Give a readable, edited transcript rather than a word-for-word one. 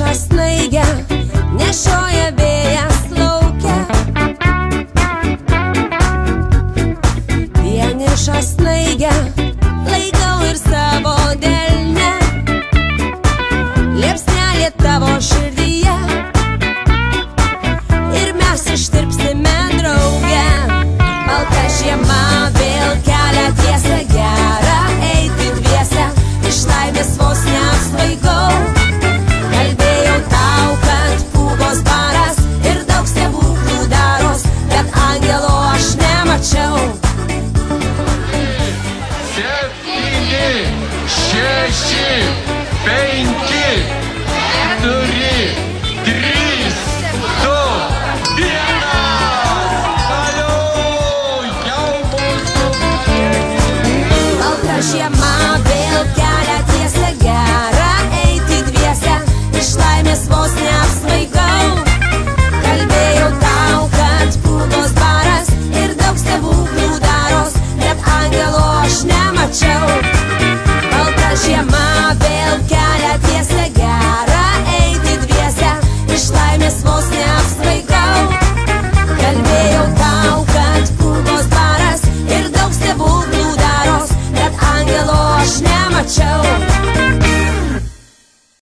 Vienišą snaigę nešioja vėjas lauke. Vienišą snaigę laikau ir savo delne. Liepsnelė tavo širdyje ir mes ištirpsime drauge. Balta žiema vėl kelia tiesą, gera eiti dviese, iš laimės vos neapsvaigau. Kalbėjau tau, kad pūgos baras ir daug stebuklų daros, bet angelo aš nemačiau. 7, 6, 5, 4, 3, 2, 1. Alio, jau mūsų. Balta žiema